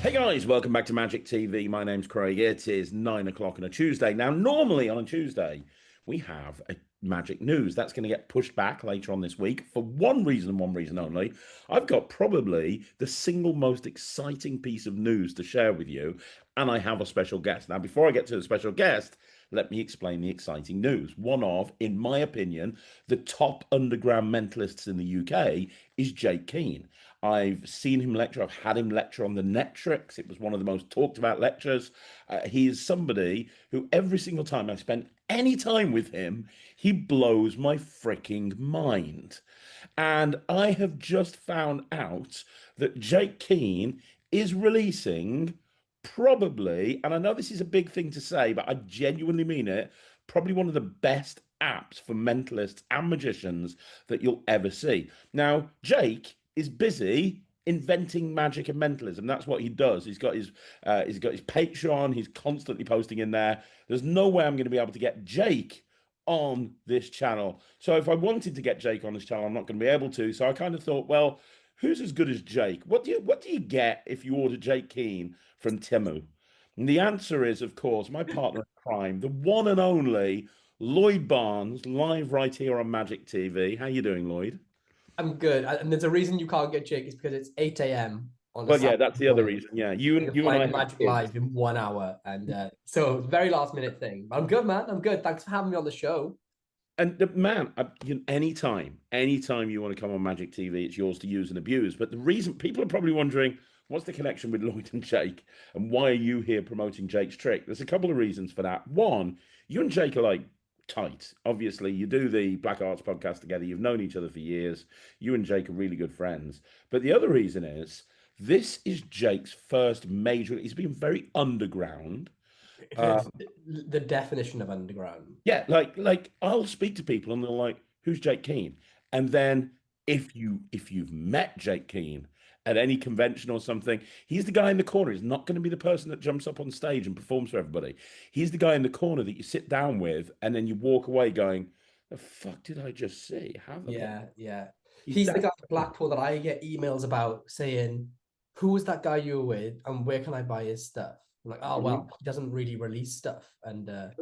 Hey guys, welcome back to Magic TV. My name's Craig. It is 9 o'clock on a Tuesday. Now, normally on a Tuesday, we have a Magic News. That's going to get pushed back later on this week for one reason and one reason only. I've got probably the single most exciting piece of news to share with you, and I have a special guest. Now, before I get to the special guest, let me explain the exciting news. One of, in my opinion, the top underground mentalists in the UK is Jake Keane. I've seen him lecture. I've had him lecture on the Netrix. It was one of the most talked about lectures. He is somebody who every single time I spent any time with him, he blows my freaking mind. And I have just found out that Jake Keane is releasing probably, and I know this is a big thing to say, but I genuinely mean it, probably one of the best apps for mentalists and magicians that you'll ever see. Now, Jake is busy inventing magic and mentalism. That's what he does. He's got his Patreon. He's constantly posting in there. There's no way I'm going to be able to get Jake on this channel. So if I wanted to get Jake on this channel, I'm not going to be able to. So I kind of thought, well, who's as good as Jake? What do you get if you order Jake Keane from Timu? And the answer is, of course, my partner in crime, the one and only Lloyd Barnes, live right here on Magic TV. How you doing, Lloyd? I'm good. And there's a reason you can't get Jake is because it's 8 a.m. on a Well, yeah, Saturday that's the other morning. reason. Yeah, you We're and you and I playing have Magic kids. Live in 1 hour. And so very last minute thing. But I'm good, man. I'm good. Thanks for having me on the show. And man, anytime you want to come on Magic TV, it's yours to use and abuse. But the reason people are probably wondering, what's the connection with Lloyd and Jake, and why are you here promoting Jake's trick? There's a couple of reasons for that. One, you and Jake are like tight. Obviously, you do the Black Arts podcast together. You've known each other for years. You and Jake are really good friends. But the other reason is this is Jake's first major. He's been very underground. It Uh, is the definition of underground. Yeah, like I'll speak to people and they're like, "Who's Jake Keane?" And then if you've met Jake Keane at any convention or something, he's the guy in the corner. He's not going to be the person that jumps up on stage and performs for everybody. He's the guy in the corner that you sit down with and then you walk away going, "The fuck did I just see? How the fuck?" Yeah, yeah. He's He's the that. guy at Blackpool that I get emails about saying, who was that guy you were with and where can I buy his stuff? I'm like, oh Mhm. well, he doesn't really release stuff. But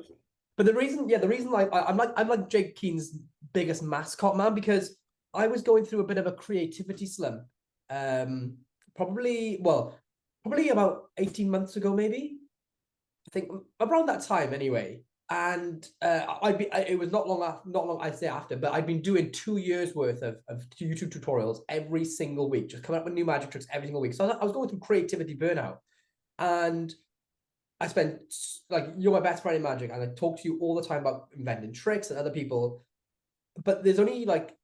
the reason like I'm like Jake Keane's biggest mascot, man, because I was going through a bit of a creativity slump. Um, probably about 18 months ago, maybe. I think around that time anyway. And it was not long I say after, but I'd been doing 2 years worth of YouTube tutorials every single week, just coming up with new magic tricks every single week. So I was going through creativity burnout. And I spent like you're my best friend in magic, and I talk to you all the time about inventing tricks and other people. But there's only like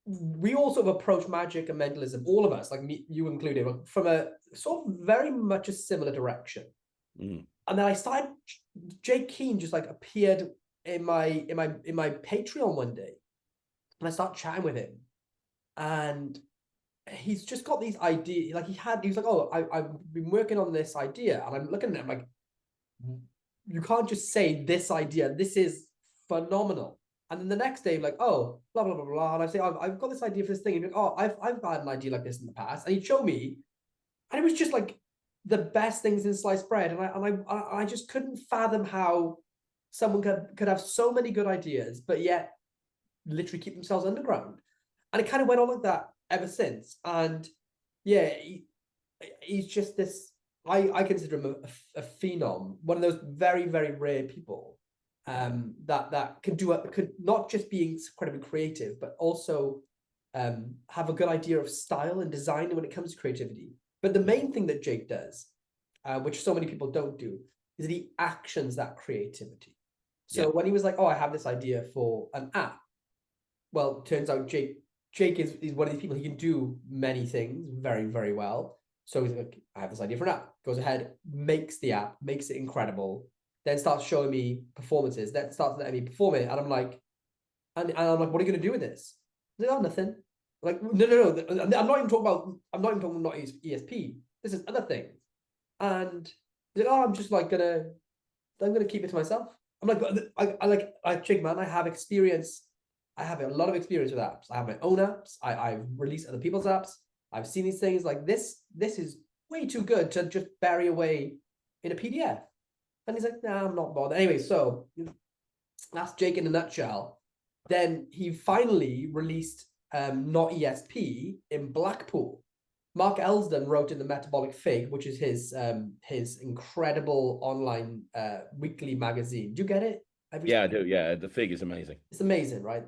we all sort of approach magic and mentalism, all of us, like me, you included, from a sort of very much a similar direction. Mm. And then I started. Jake Keane just like appeared in my Patreon one day, and I started chatting with him, and he's just got these ideas. Like he was like, oh, I've been working on this idea, and I'm looking at him like you can't just say this idea. This is phenomenal. And then the next day, like, oh, blah, blah, blah, blah. And I say, I've got this idea for this thing. And you're like, oh, I've had an idea like this in the past. And he'd show me. And it was just like the best things in sliced bread. And I just couldn't fathom how someone could have so many good ideas, but yet literally keep themselves underground. And it kind of went on like that ever since. And yeah, he's just this. I consider him a phenom, one of those very very rare people that could not just be incredibly creative, but also have a good idea of style and design when it comes to creativity. But the main thing that Jake does, which so many people don't do, is that he actions that creativity. Yeah. So when he was like, "Oh, I have this idea for an app," well, turns out Jake is one of these people. He can do many things very, very well. So he's like, I have this idea for an app. Goes ahead, makes the app, makes it incredible, then starts showing me performances, then starts letting me perform it. And I'm like, and I'm like, what are you gonna do with this? He's like, oh, nothing. I'm like, no. I'm not even talking about not ESP. This is other things. And he's like, oh, I'm gonna keep it to myself. I'm like, I Jake, man, I have experience. I have a lot of experience with apps. I have my own apps. I've released other people's apps. I've seen these things like this. This is way too good to just bury away in a PDF. And he's like, nah, I'm not bothered. Anyway, so that's Jake in a nutshell. Then he finally released Not ESP in Blackpool. Mark Elsdon wrote in the Metabolic Fig, which is his incredible online weekly magazine. Do you get it? Yeah, I do. Yeah, the Fig is amazing. It's amazing, right?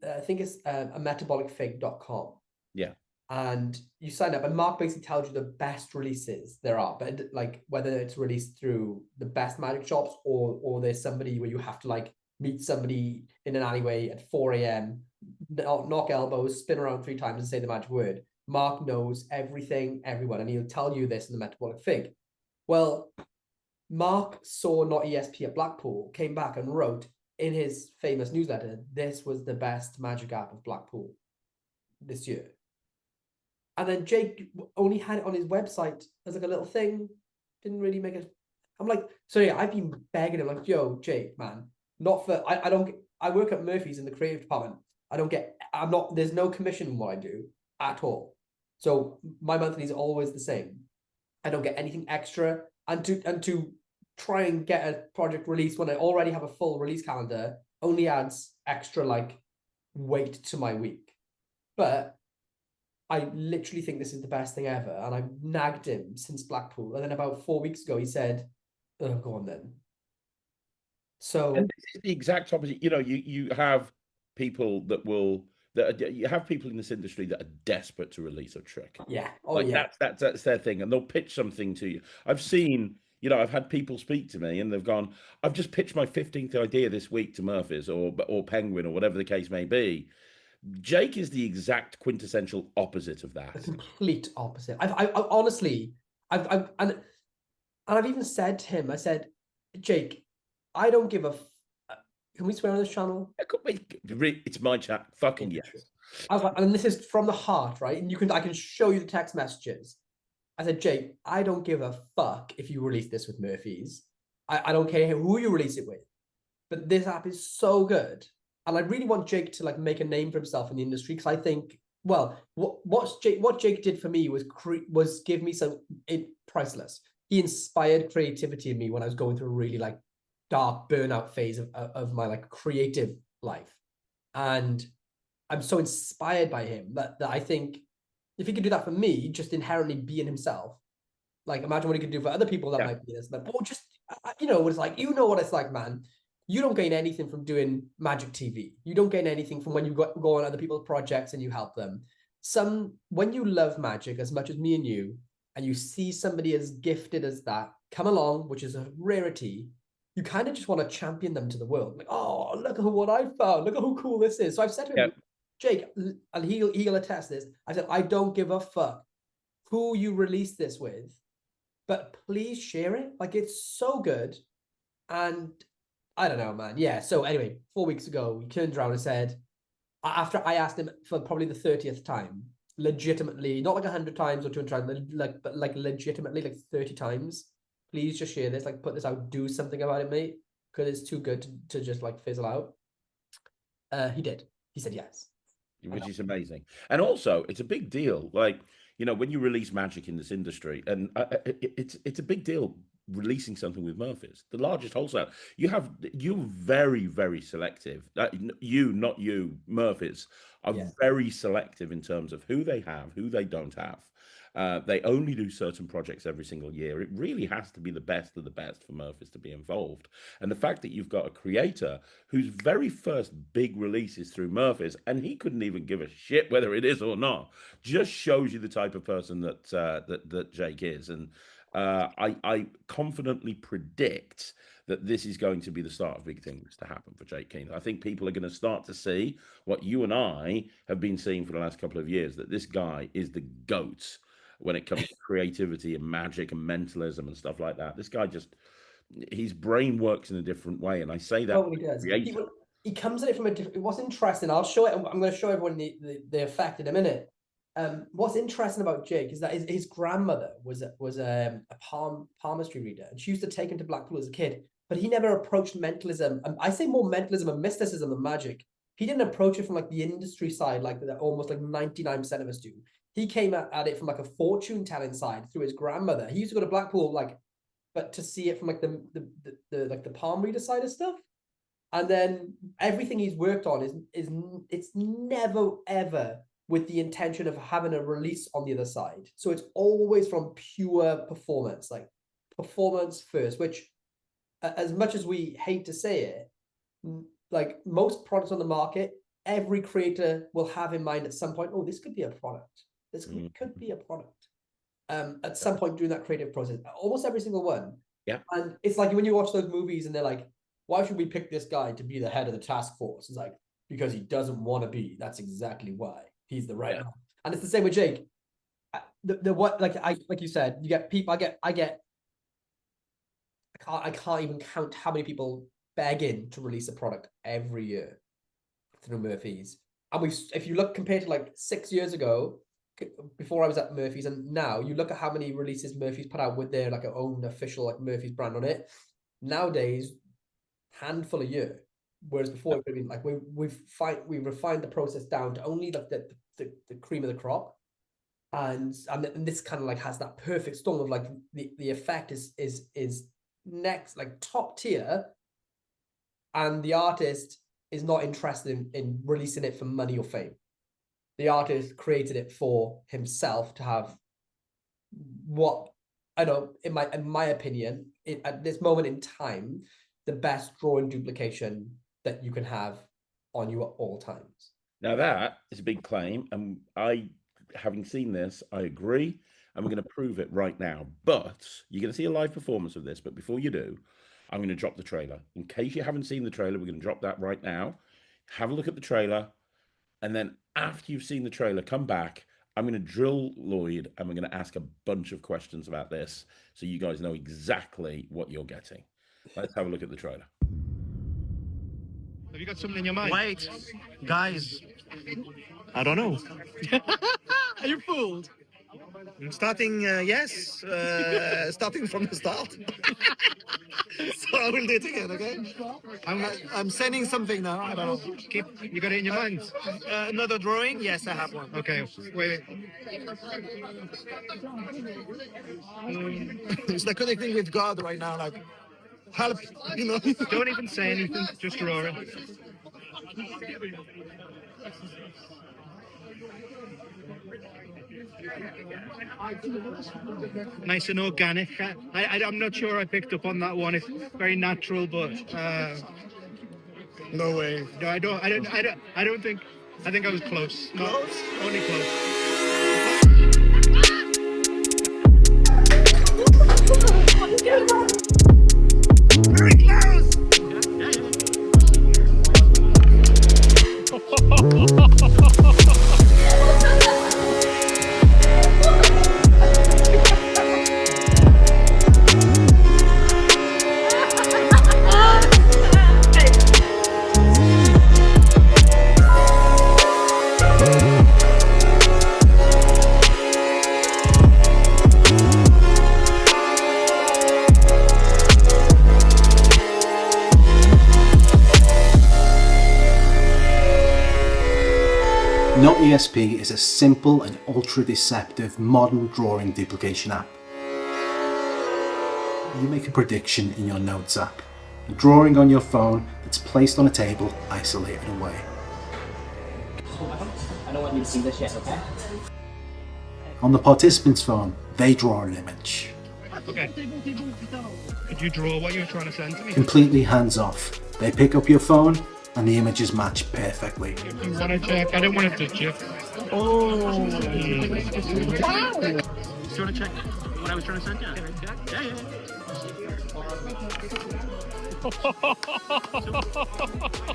I think it's a metabolicfig.com. Yeah. And you sign up, and Mark basically tells you the best releases there are, but like whether it's released through the best magic shops or there's somebody where you have to like meet somebody in an alleyway at 4 a.m., knock elbows, spin around 3 times and say the magic word. Mark knows everything, everyone, and he'll tell you this in the Metabolic Fig. Well, Mark saw Not ESP at Blackpool, came back and wrote in his famous newsletter, this was the best magic app of Blackpool this year. And then Jake only had it on his website as like a little thing, didn't really make it. I'm like, so yeah, I've been begging him, like, yo, Jake, man, not for, I work at Murphy's in the creative department. There's no commission in what I do at all. So my monthly is always the same. I don't get anything extra. And to try and get a project released when I already have a full release calendar only adds extra like weight to my week. But I literally think this is the best thing ever. And I've nagged him since Blackpool. And then about 4 weeks ago, he said, oh, go on then. So and this is the exact opposite. You have people you have people in this industry that are desperate to release a trick. yeah. Oh Like yeah. that's their thing, and they'll pitch something to you. I've seen, I've had people speak to me and they've gone, I've just pitched my 15th idea this week to Murphy's or Penguin or whatever the case may be. Jake is the exact quintessential opposite of that. The complete opposite. I honestly, and I've even said to him, I said, Jake, I don't give a. Can we swear on this channel? It's my chat. Fucking yes. I was like, and this is from the heart, right? And I can show you the text messages. I said, Jake, I don't give a fuck if you release this with Murphy's. I don't care who you release it with, but this app is so good. And I really want Jake to like make a name for himself in the industry, because I think, well, what Jake did for me was give me priceless. He inspired creativity in me when I was going through a really like dark burnout phase of my like creative life. And I'm so inspired by him that I think if he could do that for me, just inherently being himself, like imagine what he could do for other people that might be this, or just, it's like, what it's like, man. You don't gain anything from doing magic TV. You don't gain anything from when you go on other people's projects and you help them. When you love magic as much as me and you see somebody as gifted as that come along, which is a rarity, you kind of just want to champion them to the world. Like, oh, look at what I found. Look at how cool this is. So I've said to him, Jake, and he'll attest this. I said, I don't give a fuck who you release this with, but please share it. Like, it's so good. And I don't know, man. Yeah. So anyway, 4 weeks ago, he turned around and said, after I asked him for probably the 30th time, legitimately, not like 100 times or 200 times, but legitimately like 30 times, please just share this, like put this out, do something about it, mate, because it's too good to just like fizzle out. He did. He said yes. Which is amazing. And also, it's a big deal. Like, when you release magic in this industry, and it's a big deal releasing something with Murphy's, the largest wholesaler. You're very, very selective. Not you, Murphy's are very selective in terms of who they have, who they don't have. They only do certain projects every single year. It really has to be the best of the best for Murphy's to be involved. And the fact that you've got a creator whose very first big release is through Murphy's, and he couldn't even give a shit whether it is or not, just shows you the type of person that Jake is. And I confidently predict that this is going to be the start of big things to happen for Jake Keen. I think people are going to start to see what you and I have been seeing for the last couple of years, that this guy is the GOAT when it comes to creativity and magic and mentalism and stuff like that. This guy his brain works in a different way. And I say that. Oh, he does. He comes at it from a different, what's interesting, I'll show it. I'm going to show everyone the effect in a minute. What's interesting about Jake is that his grandmother was a palmistry reader, and she used to take him to Blackpool as a kid, but he never approached mentalism. I say more mentalism and mysticism than magic. he didn't approach it from like the industry side, like that almost like 99% of us do. He came at it from like a fortune telling side through his grandmother. He used to go to Blackpool, like, but to see it from like the like the palm reader side of stuff. And then everything he's worked on is it's never ever with the intention of having a release on the other side. So it's always from pure performance, like performance first, which as much as we hate to say it, like most products on the market, every creator will have in mind at some point, oh, this could be a product. This could be a product. At some point during that creative process, almost every single one. Yeah. And it's like when you watch those movies and they're like, why should we pick this guy to be the head of the task force? It's like, because he doesn't want to be. That's exactly why. He's the right man. And it's the same with Jake. The what, like you said, you get people. I can't even count how many people begging to release a product every year through Murphy's. And if you look compared to like 6 years ago, before I was at Murphy's, and now you look at how many releases Murphy's put out with their like own official like Murphy's brand on it. Nowadays, handful a year, whereas before it would have been like we've refined the process down to only like the cream of the crop, and this kind of like has that perfect storm of like the effect is next, like top tier, and the artist is not interested in releasing it for money or fame. The artist created it for himself to have what I know, in my opinion, at this moment in time, the best drawing duplication that you can have on you at all times. Now that is a big claim, and having seen this, I agree, and we're going to prove it right now. But you're going to see a live performance of this. But before you do, I'm going to drop the trailer. In case you haven't seen the trailer, we're going to drop that right now. Have a look at the trailer, and then after you've seen the trailer, come back. I'm going to drill Lloyd, and we're going to ask a bunch of questions about this, so you guys know exactly what you're getting. Let's have a look at the trailer. Have you got something in your mind? Wait, guys, I don't know. Are you fooled? Starting, yes, starting from the start. So I will do it again, okay? I'm sending something now. I don't know. You got it in your mind? Another drawing? Yes, I have one. Okay, wait. It's like connecting with God right now, like help, you know. Don't even say anything, just draw it. Nice and organic. I'm not sure I picked up on that one. It's very natural, but No way. no, I don't think. I think I was close. Close? Only close. Very close! Not ESP is a simple and ultra-deceptive modern drawing duplication app. You make a prediction in your Notes app, a drawing on your phone that's placed on a table isolated away. I don't want you to see this yet, okay? On the participant's phone, they draw an image. Okay. Could you draw what you were trying to send to me? Completely hands-off. They pick up your phone and the images match perfectly. You want to check? I don't want to touch you. Oh. Do you want to check what I was trying to send you? Yeah.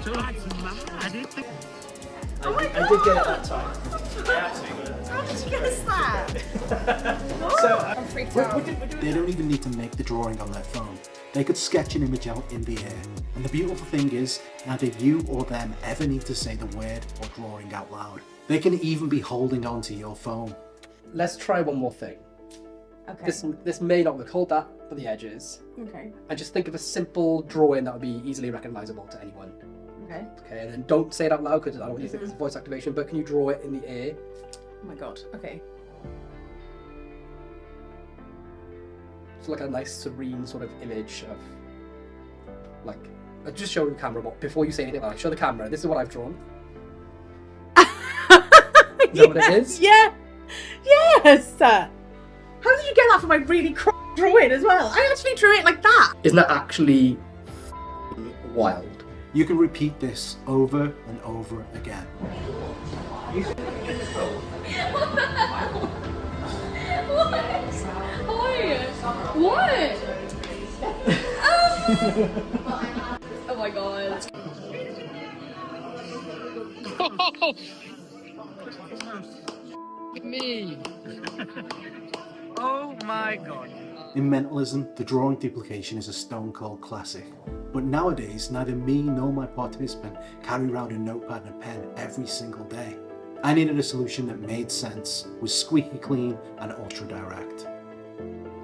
So that's mad. I did get it that time. How did you guess that? So I'm freaked out. They don't even need to make the drawing on their phone. They could sketch an image out in the air. And the beautiful thing is, neither you or them ever need to say the word or drawing out loud. They can even be holding on to your phone. let's try one more thing. Okay. This may not look. Hold that for the edges. Okay. And just think of a simple drawing that would be easily recognizable to anyone. Okay. Okay, and then don't say it out loud because I don't want you to think it's voice activation, but can you draw it in the air? Oh my god. Okay. It's like a nice serene sort of image of, like, just show the camera before you say anything. Like, show the camera. This is what I've drawn. Is that what it is? Yeah. Yes. How did you get that from my really crap drawing as well? I actually drew it like that. Isn't that actually wild? You can repeat this over and over again. What? Oh my god. Me. Oh my god. In Mentalism, the drawing duplication is a stone cold classic. But nowadays, neither me nor my participant carry around a notepad and a pen every single day. I needed a solution that made sense, was squeaky clean and ultra direct.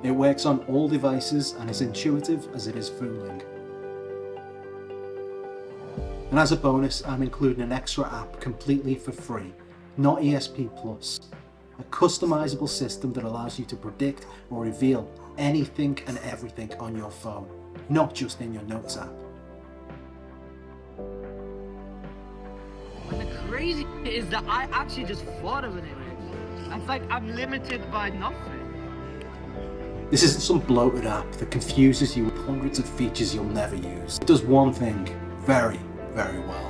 It works on all devices and is intuitive as it is fooling. And as a bonus, I'm including an extra app completely for free, Not ESP Plus, a customizable system that allows you to predict or reveal anything and everything on your phone, not just in your Notes app. And the crazy is that I actually just thought of an image. It's like I'm limited by nothing. This isn't some bloated app that confuses you with hundreds of features you'll never use. It does one thing very, very well.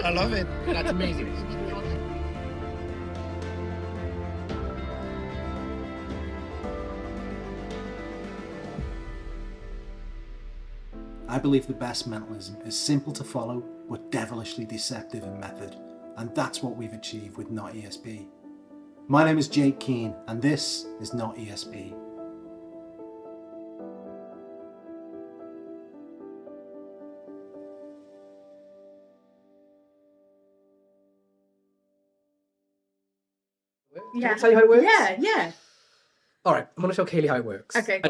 I love it. That's amazing. I believe the best mentalism is simple to follow but devilishly deceptive in method, and that's what we've achieved with Not ESP. My name is Jake Keane and this is Not ESP. Can I tell you how it works? Yeah. All right, I'm going to show Kaylee how it works. Okay.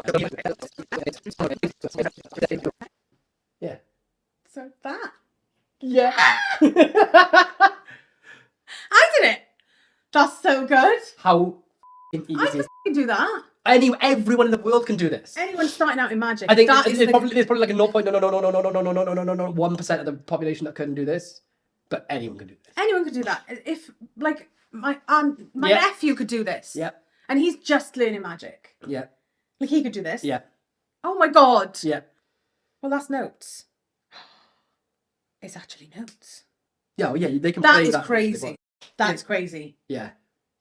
Yeah. So that. Yeah. I did it. That's so good. How I easy can is f***ing do that. everyone in the world can do this. Anyone starting out in magic. I think that there's probably like a 1% of the population that couldn't do this, but anyone can do this. Anyone could do that. If like my Yeah. nephew could do this. Yeah. And he's just learning magic. Yeah. Like he could do this. Yeah. Oh my god. Yeah. Well, that's notes. It's actually notes. Yeah. Well, yeah. They can. That play is that crazy. That is crazy. Yeah.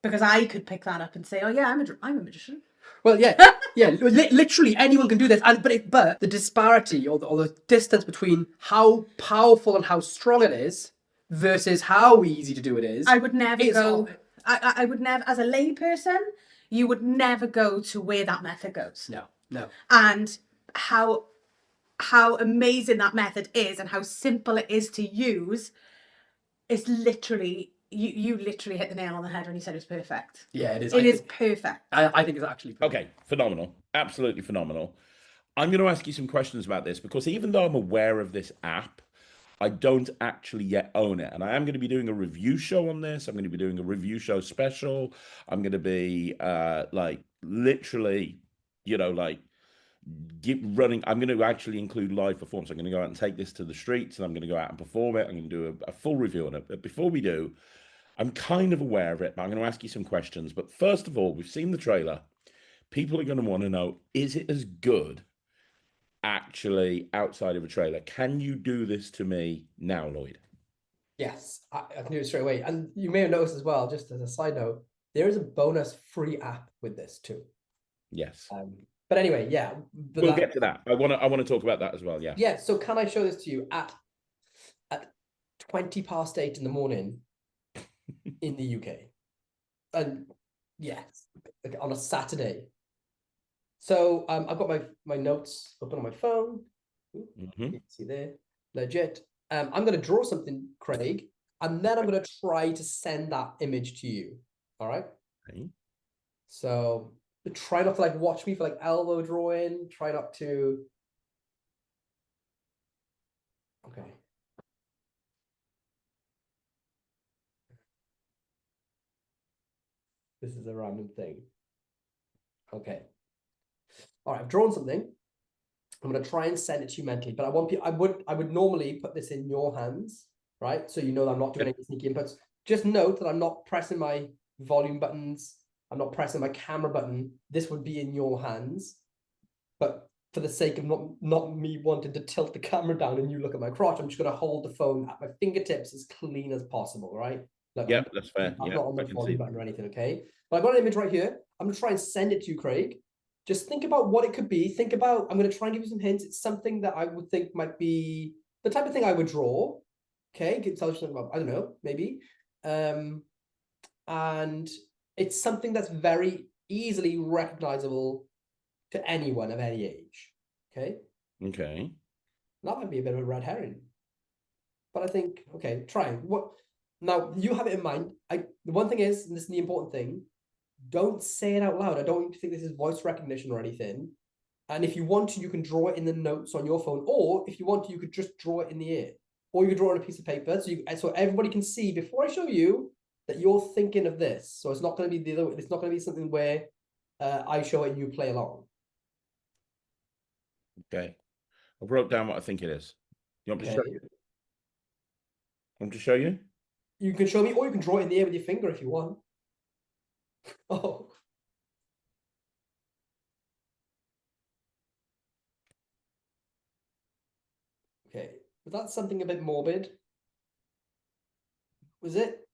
Because I could pick that up and say, "Oh yeah, I'm a magician." Well, yeah, yeah. Literally, anyone can do this, but the disparity or the distance between how powerful and how strong it is versus how easy to do it is. I would never is go. all- I would never, as a lay person, you would never go to where that method goes. No. And how amazing that method is and how simple it is to use is literally you literally hit the nail on the head when you said it's perfect. Yeah, it is. It is perfect. I think it's actually perfect. Okay, phenomenal. Absolutely phenomenal. I'm going to ask you some questions about this because even though I'm aware of this app, I don't actually yet own it. And I am going to be doing a review show on this. I'm going to be doing a review show special. I'm going to be like literally, running. I'm going to actually include live performance. I'm going to go out and take this to the streets and I'm going to go out and perform it. I'm going to do a full review on it. But before we do, I'm kind of aware of it, but I'm going to ask you some questions. But first of all, we've seen the trailer. People are going to want to know, is it as good actually outside of a trailer? Can you do this to me now, Lloyd? Yes, I can do it straight away. And you may have noticed as well, just as a side note, there is a bonus free app with this too. Yes. But anyway, yeah. We'll get to that. I want to talk about that as well. Yeah. Yeah. So can I show this to you at 8:20 in the morning in the UK? And yes, on a Saturday. So I've got my notes open on my phone. You can see there, legit. I'm going to draw something, Craig, and then I'm going to try to send that image to you. All right. Okay. So try not to like watch me for like elbow drawing. Try not to. Okay. This is a random thing. Okay. All right. I've drawn something. I'm going to try and send it to you mentally, but I would normally put this in your hands, right? So you know that I'm not doing any sneaky inputs. Just note that I'm not pressing my volume buttons. I'm not pressing my camera button. This would be in your hands. But for the sake of not me wanting to tilt the camera down and you look at my crotch, I'm just going to hold the phone at my fingertips as clean as possible, right? Like, Yeah, that's fair. I'm Yeah, not on I the can volume see. button or anything, okay? But I've got an image right here. I'm going to try and send it to you, Craig. Just think about what it could be. Think about, I'm going to try and give you some hints. It's something that I would think might be the type of thing I would draw. Okay, tell you something about, I don't know, maybe. And it's something that's very easily recognizable to anyone of any age. Okay. Okay. That might be a bit of a red herring. But I think, okay, try. What now you have it in mind. The one thing is, and this is the important thing, don't say it out loud. I don't want you to think this is voice recognition or anything. And if you want to, you can draw it in the notes on your phone, or if you want to, you could just draw it in the air, or you could draw it on a piece of paper, so everybody can see before I show you that you're thinking of this. So it's not going to be the other. It's not going to be something where I show it and you play along. Okay. I wrote down what I think it is. You want me to show Okay. you? Want to show you? You can show me, or you can draw it in the air with your finger if you want. Oh. Okay. Was that something a bit morbid? Was it?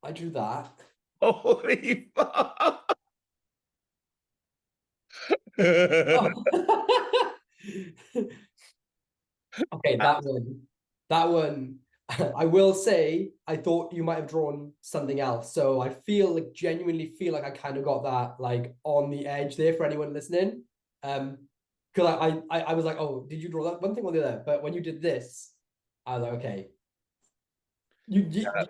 I drew that. Holy fuck! Oh. Okay, that one. I will say, I thought you might have drawn something else. So I genuinely feel like I kind of got that like on the edge there for anyone listening. Because I was like, oh, did you draw that one thing or the other? But when you did this, I was like, okay. You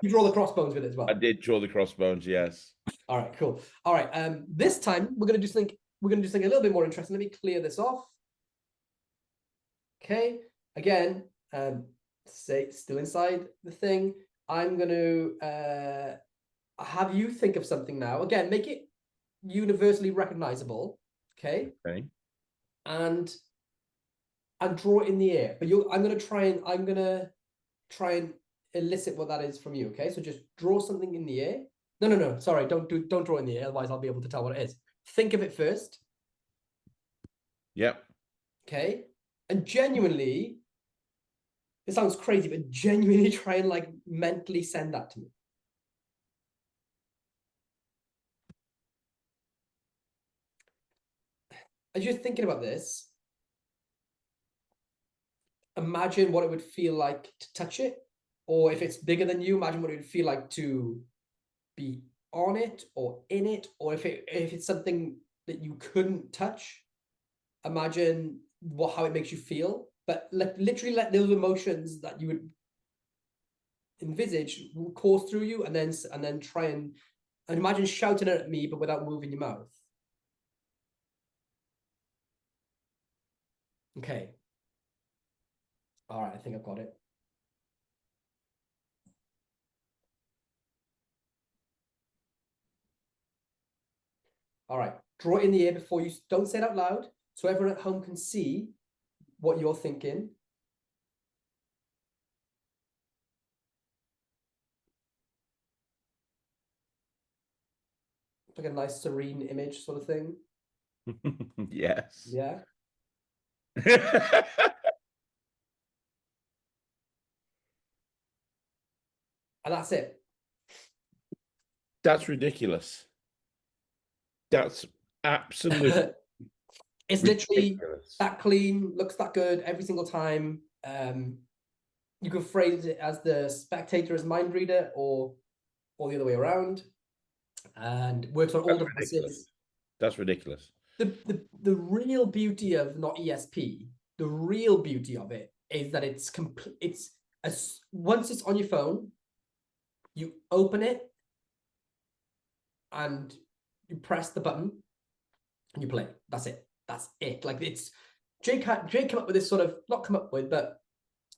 draw the crossbones with it as well. I did draw the crossbones, yes. All right, cool. All right. This time we're gonna do something a little bit more interesting. Let me clear this off. Okay. Again, still inside the thing. I'm gonna have you think of something now. Again, make it universally recognizable. Okay. Okay. And draw it in the air. But I'm gonna try and elicit what that is from you. Okay. So just draw something in the air. No. Sorry, don't draw in the air. Otherwise, I'll be able to tell what it is. Think of it first. Yep. Okay. And genuinely, it sounds crazy, but genuinely try and like mentally send that to me. As you're thinking about this, imagine what it would feel like to touch it. Or if it's bigger than you, imagine what it would feel like to be on it or in it. Or if it's something that you couldn't touch, imagine how it makes you feel. But literally let those emotions that you would envisage course through you, and then try and imagine shouting it at me, but without moving your mouth. Okay. All right, I think I've got it. All right, draw it in the air before you, don't say it out loud, so everyone at home can see what you're thinking. Like a nice serene image sort of thing. Yes. Yeah. And that's it. That's ridiculous. That's absolutely It's literally ridiculous. that clean, looks that good every single time. You can phrase it as the spectator as mind reader, or the other way around, and works on all the voices. That's ridiculous. The real beauty of Not ESP, the real beauty of it is that it's complete. It's once it's on your phone, you open it and you press the button and you play. That's it. That's it. Like it's Jake came up with this sort of, not come up with, but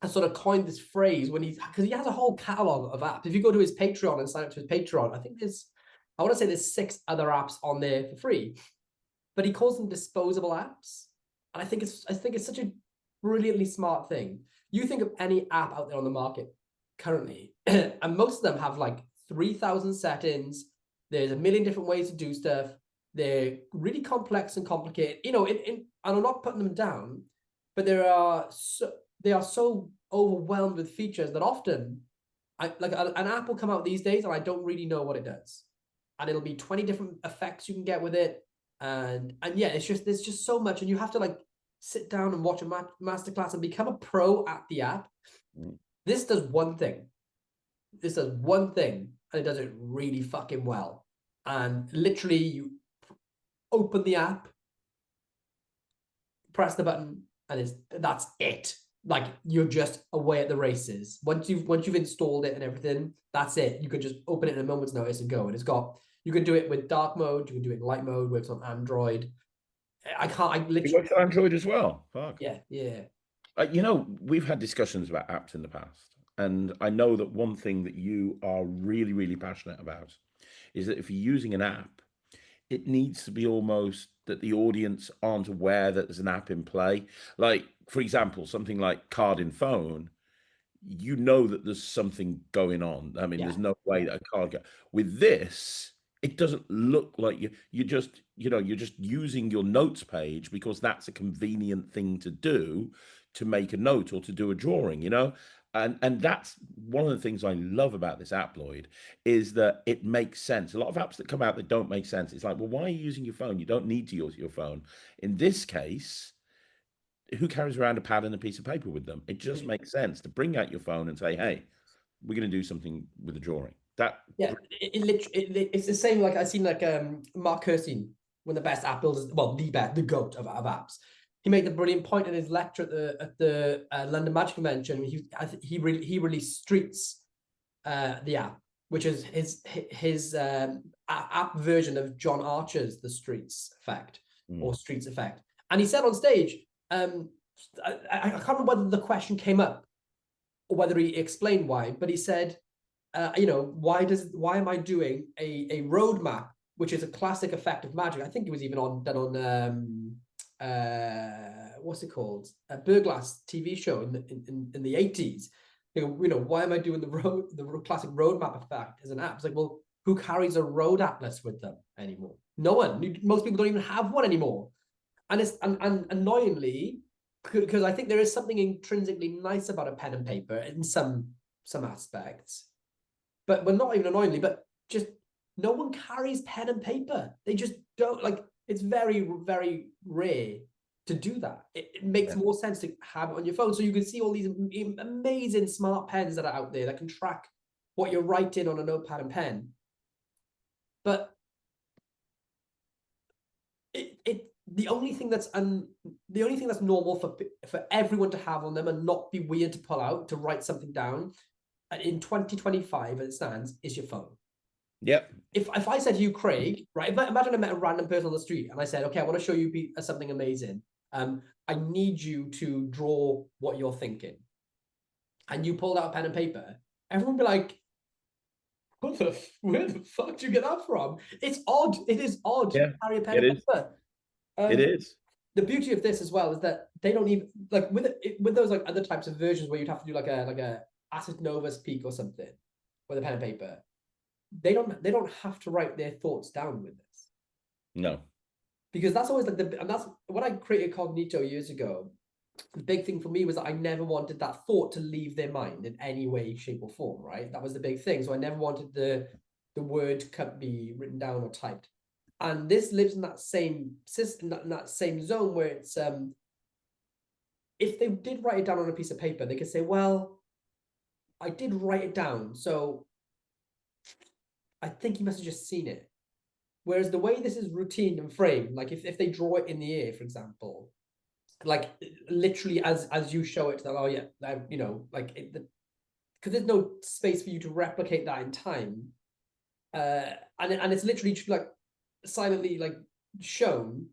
I sort of coined this phrase when because he has a whole catalog of apps. If you go to his Patreon and sign up to his Patreon, I want to say there's 6 other apps on there for free, but he calls them disposable apps. And I think it's such a brilliantly smart thing. You think of any app out there on the market currently, and most of them have like 3,000 settings. There's a million different ways to do stuff. They're really complex and complicated, and I'm not putting them down, but they are so overwhelmed with features that often an app will come out these days and I don't really know what it does. And it'll be 20 different effects you can get with it. And yeah, there's just so much, and you have to like sit down and watch a masterclass and become a pro at the app. This does one thing. And it does it really fucking well. And literally you open the app, press the button, and that's it. Like you're just away at the races. Once you've installed it and everything, that's it. You can just open it in a moment's notice and go. And you can do it with dark mode, you can do it in light mode, works on Android. It works on Android as well. Fuck. Yeah. We've had discussions about apps in the past, and I know that one thing that you are really, really passionate about is that if you're using an app, it needs to be almost that the audience aren't aware that there's an app in play. Like, for example, something like Card in Phone, that there's something going on. I mean, there's no way that a card with this, it doesn't look like you're just using your notes page because that's a convenient thing to do, to make a note or to do a drawing, and that's one of the things I love about this app, Lloyd, is that it makes sense. A lot of apps that come out that don't make sense, it's like, well, why are you using your phone? You don't need to use your phone. In this case, who carries around a pad and a piece of paper with them? It just makes sense to bring out your phone and say, hey, we're going to do something with a drawing. It's the same. Like I've seen Mark Kirstein, one of the best app builders, the GOAT of apps. He made the brilliant point in his lecture at the London Magic Convention. He released Streets, the app, which is his app version of John Archer's The Streets Effect or Streets Effect. And he said on stage, I can't remember whether the question came up or whether he explained why, but he said, why am I doing a roadmap, which is a classic effect of Magic? I think it was even done on what's it called? A Burglass TV show in the 80s. Why am I doing the classic roadmap effect as an app? It's like, well, who carries a road atlas with them anymore? No one. Most people don't even have one anymore. And it's and annoyingly, because I think there is something intrinsically nice about a pen and paper in some aspects, but not even annoyingly, but just no one carries pen and paper. They just don't. Like, it's very, very rare to do that. It makes more sense to have it on your phone, so you can see all these amazing smart pens that are out there that can track what you're writing on a notepad and pen. But the only thing that's normal for everyone to have on them and not be weird to pull out to write something down in 2025 as it stands is your phone. Yep. If I said to you, Craig, right, imagine I met a random person on the street and I said, okay, I want to show you something amazing. I need you to draw what you're thinking. And you pulled out a pen and paper. Everyone would be like, where the fuck do you get that from? It's odd. It is odd to carry a pen and paper. It is. The beauty of this as well is that they don't even like with those like other types of versions where you'd have to do like a Acid Novus peak or something with a pen and paper. They don't have to write their thoughts down with this. No. Because that's always like and that's when I created Cognito years ago. The big thing for me was that I never wanted that thought to leave their mind in any way, shape, or form. Right, that was the big thing. So I never wanted the word to be written down or typed. And this lives in that same system, in that same zone where it's if they did write it down on a piece of paper, they could say, well, I did write it down, so I think you must have just seen it. Whereas the way this is routine and framed, like if they draw it in the air, for example, like literally as you show it to them, oh yeah, you know, like because there's no space for you to replicate that in time, and it's literally just like silently like shown.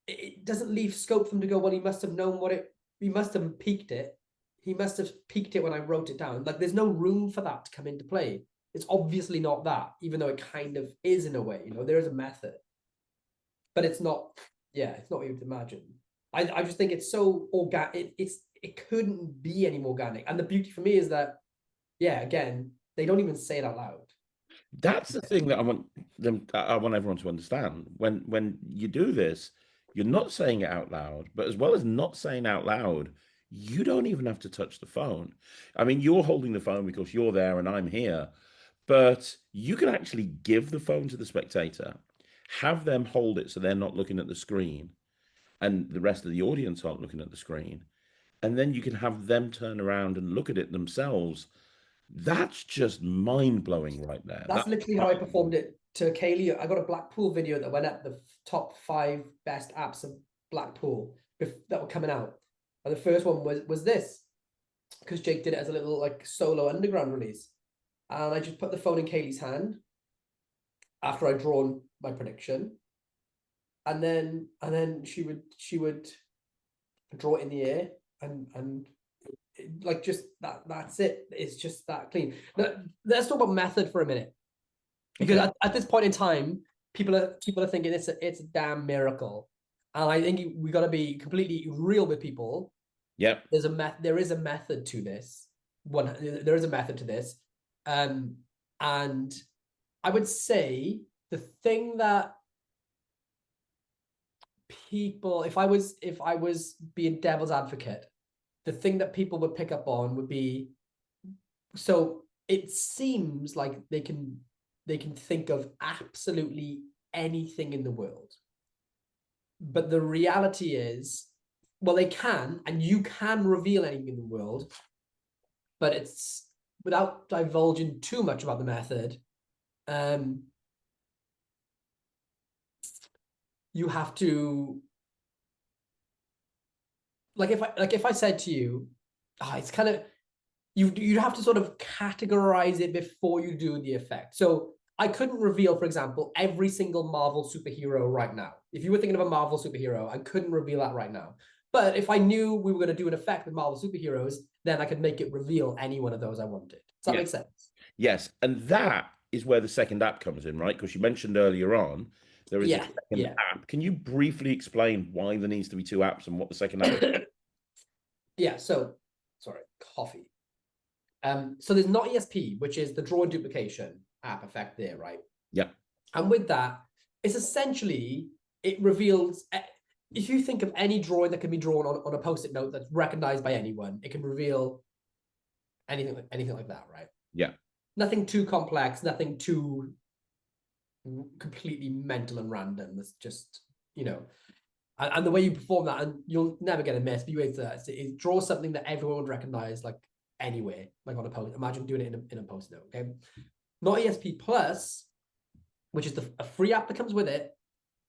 It doesn't leave scope for them to go, well, he must have known he must have peaked it. He must have peaked it when I wrote it down. Like, there's no room for that to come into play. It's obviously not that, even though it kind of is in a way, you know, there is a method, but it's not, it's not what you'd imagine. I just think it's so organic. It couldn't be any more organic. And the beauty for me is that, again, they don't even say it out loud. That's the thing that I want everyone to understand. When you do this, you're not saying it out loud, but as well as not saying out loud, you don't even have to touch the phone. I mean, you're holding the phone because you're there and I'm here, but you can actually give the phone to the spectator, have them hold it so they're not looking at the screen, and the rest of the audience aren't looking at the screen. And then you can have them turn around and look at it themselves. That's just mind-blowing right there. That's literally how I performed it to Kaylee. I got a Blackpool video that went up the top 5 best apps of Blackpool that were coming out. And the first one was this, because Jake did it as a little like solo underground release. And I just put the phone in Kaylee's hand after I'd drawn my prediction. And then she would draw it in the air and like just that's it. It's just that clean. Now, let's talk about method for a minute, because at this point in time, people are thinking it's a damn miracle, and I think we got to be completely real with people. Yeah, there is a method to this. There is a method to this, and I would say the thing that people, if I was being devil's advocate, the thing that people would pick up on would be, so it seems like they can think of absolutely anything in the world. But the reality is, well, they can, and you can reveal anything in the world, but it's, without divulging too much about the method, you have to, if I said to you, it's kind of, you'd have to sort of categorize it before you do the effect. So I couldn't reveal, for example, every single Marvel superhero right now. If you were thinking of a Marvel superhero, I couldn't reveal that right now. But if I knew we were going to do an effect with Marvel superheroes, then I could make it reveal any one of those I wanted. Does that make sense? Yes, and that is where the second app comes in, right? Because you mentioned earlier on, there is a second app. Can you briefly explain why there needs to be 2 apps and what the second app is? Yeah, so, sorry, coffee. So there's Not ESP, which is the draw and duplication app effect there, right? Yeah. And with that, it's essentially, it reveals, if you think of any drawing that can be drawn on a Post-it note that's recognized by anyone, it can reveal anything like that, right? Yeah. Nothing too complex, nothing too completely mental and random. That's just, you know, and the way you perform that, and you'll never get a miss, but you have to is draw something that everyone would recognize, like anywhere, like on a post. Imagine doing it in a post note. Okay, Not ESP Plus, which is a free app that comes with it,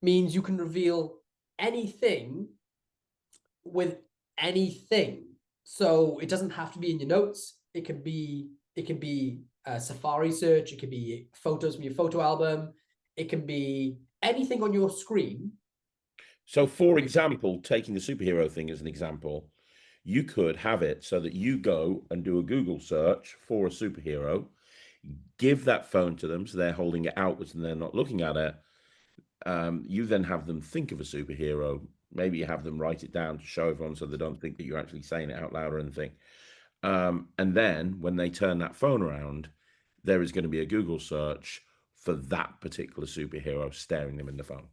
means you can reveal anything with anything. So it doesn't have to be in your notes. It can be a Safari search. It could be photos from your photo album. It can be anything on your screen. So, for example, taking the superhero thing as an example, you could have it so that you go and do a Google search for a superhero, give that phone to them so they're holding it outwards and they're not looking at it. You then have them think of a superhero. Maybe you have them write it down to show everyone so they don't think that you're actually saying it out loud or anything. And then when they turn that phone around, there is going to be a Google search for that particular superhero staring them in the phone.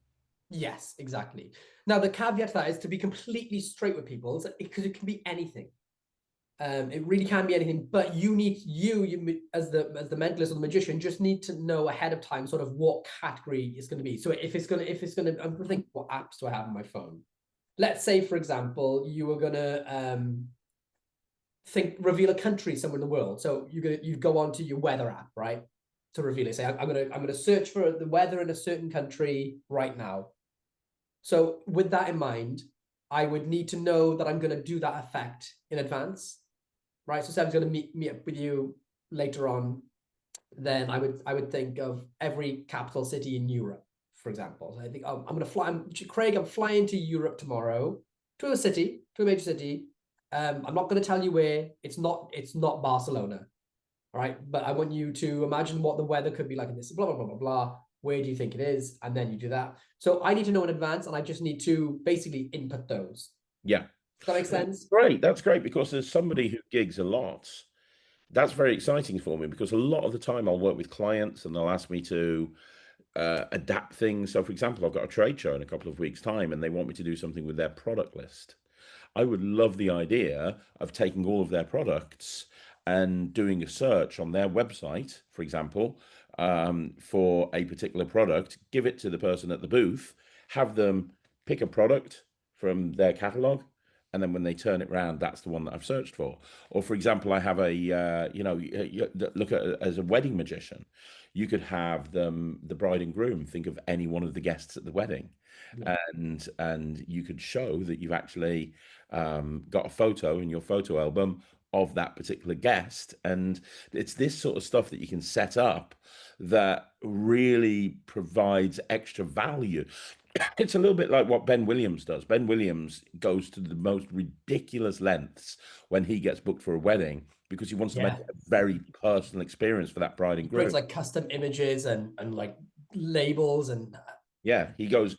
Yes, exactly. Now, the caveat to that is to be completely straight with people, because it can be anything. It really can be anything, but you as the mentalist or the magician just need to know ahead of time sort of what category it's going to be. So if it's going to, I'm thinking, what apps do I have on my phone? Let's say, for example, you were going to reveal a country somewhere in the world. So you go on to your weather app, right, to reveal it. Say, I'm gonna search for the weather in a certain country right now. So with that in mind, I would need to know that I'm going to do that effect in advance, right? So Sam's going to meet up with you later on. Then I would think of every capital city in Europe, for example. So I think, oh, I'm going to fly. Craig, I'm flying to Europe tomorrow, to a major city. I'm not going to tell you where. It's not Barcelona, all right? But I want you to imagine what the weather could be like in this. Blah blah blah blah blah. Where do you think it is? And then you do that. So I need to know in advance, and I just need to basically input those. Yeah. Does that make sense? Great. That's great, because as somebody who gigs a lot, that's very exciting for me, because a lot of the time I'll work with clients and they'll ask me to adapt things. So, for example, I've got a trade show in a couple of weeks' time and they want me to do something with their product list. I would love the idea of taking all of their products and doing a search on their website, for example, for a particular product, give it to the person at the booth, have them pick a product from their catalog, and then when they turn it around, that's the one that I've searched for. Or, for example, I have a, look at it as a wedding magician. You could have them, the bride and groom, think of any one of the guests at the wedding, and you could show that you've actually got a photo in your photo album of that particular guest. And it's this sort of stuff that you can set up that really provides extra value. It's a little bit like what Ben Williams does. Ben Williams goes to the most ridiculous lengths when he gets booked for a wedding, because he wants to make it a very personal experience for that bride and groom. It's like custom images and like labels and yeah, he goes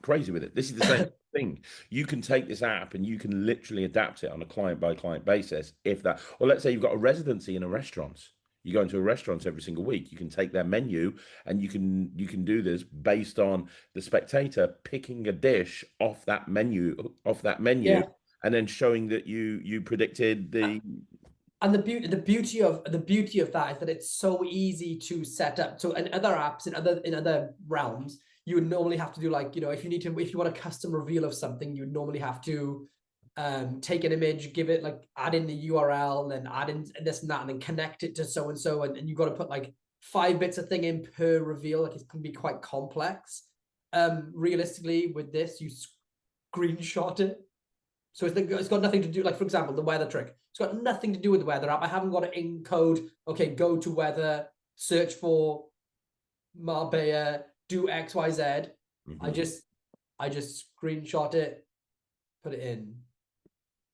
crazy with it. This is the same thing. You can take this app and you can literally adapt it on a client by client basis. If that, or let's say you've got a residency in a restaurant. You go into a restaurant every single week. You can take their menu and you can do this based on the spectator picking a dish off that menu, and then showing that you predicted the. And the beauty of that is that it's so easy to set up. So in other apps, in other realms, you would normally have to do, like, if you want a custom reveal of something, you would normally have to take an image, give it, like, add in the URL, then add in this and that, and then connect it to so and so, and you've got to put like 5 bits of thing in per reveal. Like, it can be quite complex. Realistically, with this, you screenshot it. So it's got nothing to do, like, for example, the weather trick. It's got nothing to do with the weather app. I haven't got to encode, okay, go to weather, search for Marbella, do X, Y, Z. Mm-hmm. I just screenshot it, put it in.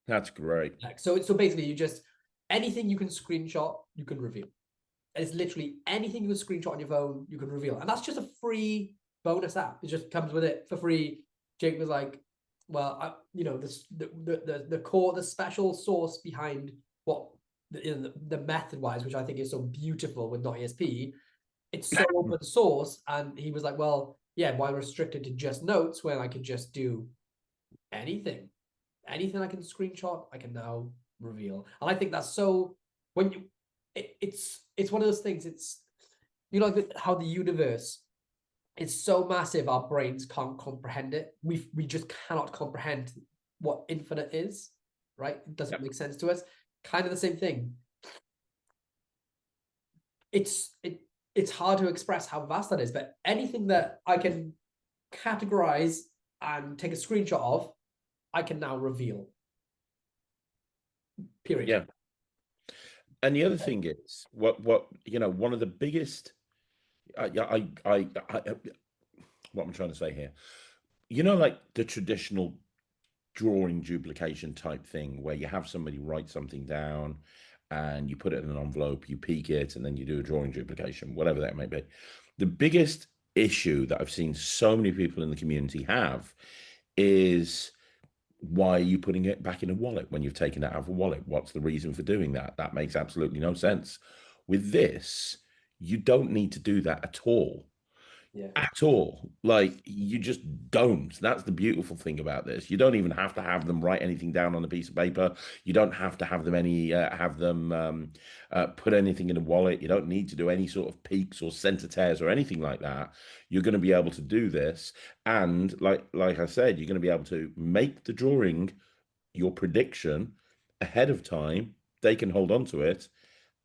That's great. So basically, you just, anything you can screenshot, you can reveal. And it's literally anything you can screenshot on your phone, you can reveal. And that's just a free bonus app. It just comes with it for free. Jake was like, well, the core, the special source behind what the method wise, which I think is so beautiful with Not ESP, it's so open source. And he was like, well, yeah, why restricted to just notes when I could just do anything I can screenshot, I can now reveal. And I think that's so, when you, it's one of those things. It's, like how the universe, it's so massive, our brains can't comprehend it. We just cannot comprehend what infinite is, right? It doesn't make sense to us. Kind of the same thing. It's hard to express how vast that is, but anything that I can categorize and take a screenshot of, I can now reveal. Period. Yeah. And the other thing is, what one of the biggest, what I'm trying to say here, like the traditional drawing duplication type thing, where you have somebody write something down and you put it in an envelope, you peek it, and then you do a drawing duplication, whatever that may be. The biggest issue that I've seen so many people in the community have is, why are you putting it back in a wallet when you've taken it out of a wallet? What's the reason for doing that? That makes absolutely no sense. With this, you don't need to do that at all. Yeah. At all. Like, you just don't. That's the beautiful thing about this. You don't even have to have them write anything down on a piece of paper. You don't have to have them put anything in a wallet. You don't need to do any sort of peaks or center tears or anything like that. You're going to be able to do this, and like I said, you're going to be able to make the drawing your prediction ahead of time. They can hold on to it,